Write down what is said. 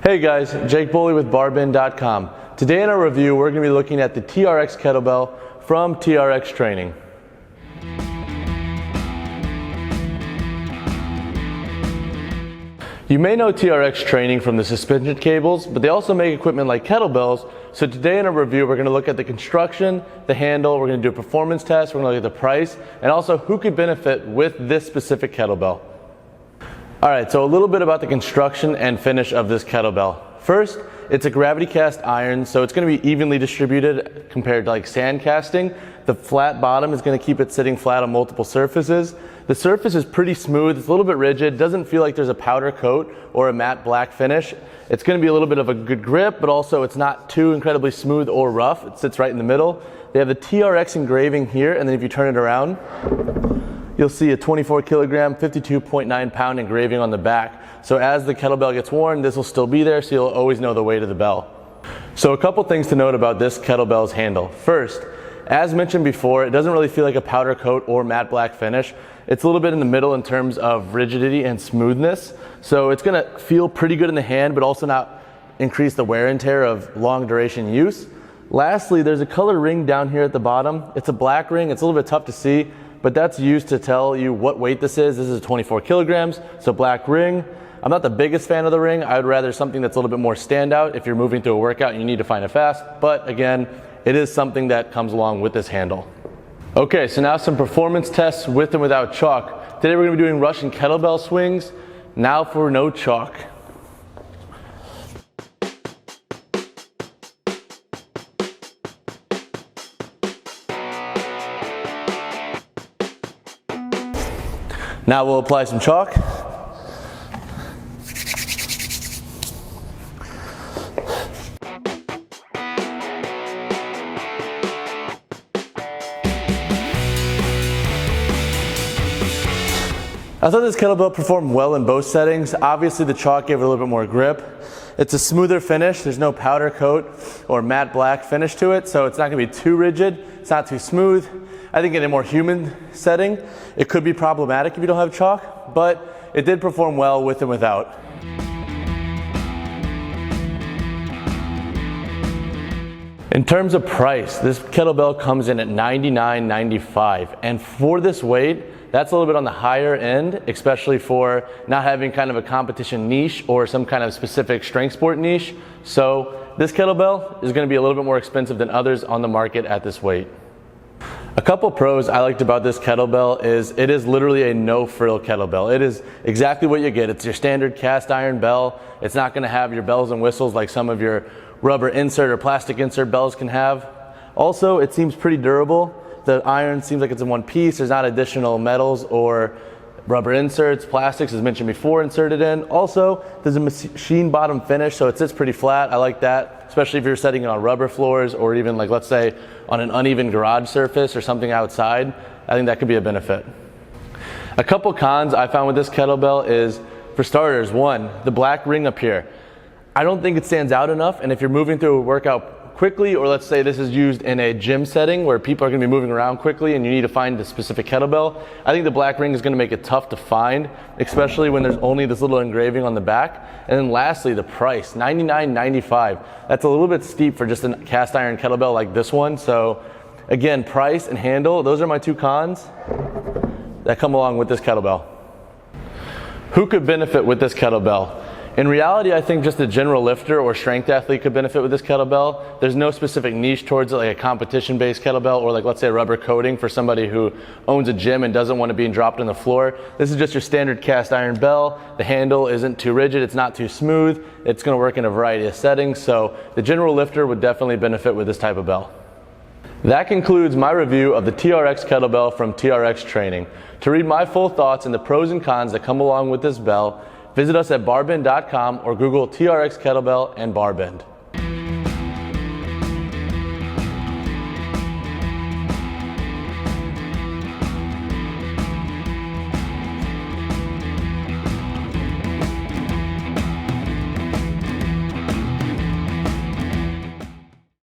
Hey guys, Jake Boley with barbend.com. Today in our review, we're going to be looking at the TRX kettlebell from TRX Training. You may know TRX Training from the suspension cables, but they also make equipment like kettlebells. So today in our review, we're going to look at the construction, the handle, we're going to do a performance test, we're going to look at the price, and also who could benefit with this specific kettlebell. Alright, so a little bit about the construction and finish of this kettlebell. First, it's a gravity cast iron, so it's going to be evenly distributed compared to like sand casting. The flat bottom is going to keep it sitting flat on multiple surfaces. The surface is pretty smooth, it's a little bit rigid, doesn't feel like there's a powder coat or a matte black finish. It's going to be a little bit of a good grip, but also it's not too incredibly smooth or rough. It sits right in the middle. They have the TRX engraving here, and then if you turn it around, you'll see a 24 kilogram, 52.9 pound engraving on the back. So as the kettlebell gets worn, this will still be there, so you'll always know the weight of the bell. So a couple things to note about this kettlebell's handle. First, as mentioned before, it doesn't really feel like a powder coat or matte black finish. It's a little bit in the middle in terms of rigidity and smoothness. So it's gonna feel pretty good in the hand, but also not increase the wear and tear of long duration use. Lastly, there's a color ring down here at the bottom. It's a black ring, it's a little bit tough to see, but that's used to tell you what weight this is. This is 24 kilograms, so black ring. I'm not the biggest fan of the ring. I would rather something that's a little bit more standout if you're moving through a workout and you need to find it fast. But again, it is something that comes along with this handle. Okay, so now some performance tests with and without chalk. Today we're gonna be doing Russian kettlebell swings. Now for no chalk. Now we'll apply some chalk. I thought this kettlebell performed well in both settings. Obviously the chalk gave it a little bit more grip. It's a smoother finish. There's no powder coat or matte black finish to it, so it's not gonna be too rigid. It's not too smooth. I think in a more human setting, it could be problematic if you don't have chalk, but it did perform well with and without. In terms of price, this kettlebell comes in at $99.95, and for this weight, that's a little bit on the higher end, especially for not having kind of a competition niche or some kind of specific strength sport niche. So this kettlebell is going to be a little bit more expensive than others on the market at this weight. A couple pros I liked about this kettlebell is it is literally a no-frill kettlebell. It is exactly what you get. It's your standard cast iron bell. It's not going to have your bells and whistles like some of your rubber insert or plastic insert bells can have. Also, it seems pretty durable. The iron seems like it's in one piece. There's not additional metals or rubber inserts, plastics as mentioned before inserted in. Also, there's a machine bottom finish, so it sits pretty flat. I like that, especially if you're setting it on rubber floors or even like let's say on an uneven garage surface or something outside. I think that could be a benefit. A couple cons I found with this kettlebell is, for starters, one, the black ring up here. I don't think it stands out enough, and if you're moving through a workout quickly, or let's say this is used in a gym setting where people are going to be moving around quickly and you need to find the specific kettlebell, I think the black ring is going to make it tough to find, especially when there's only this little engraving on the back. And then lastly, the price, $99.95. That's a little bit steep for just a cast iron kettlebell like this one. So again, price and handle, those are my two cons that come along with this kettlebell. Who could benefit with this kettlebell? In reality, I think just a general lifter or strength athlete could benefit with this kettlebell. There's no specific niche towards it, like a competition-based kettlebell or like let's say rubber coating for somebody who owns a gym and doesn't want to be dropped on the floor. This is just your standard cast iron bell. The handle isn't too rigid, it's not too smooth. It's going to work in a variety of settings, so the general lifter would definitely benefit with this type of bell. That concludes my review of the TRX kettlebell from TRX Training. To read my full thoughts and the pros and cons that come along with this bell, visit us at barbend.com or Google TRX kettlebell and barbend.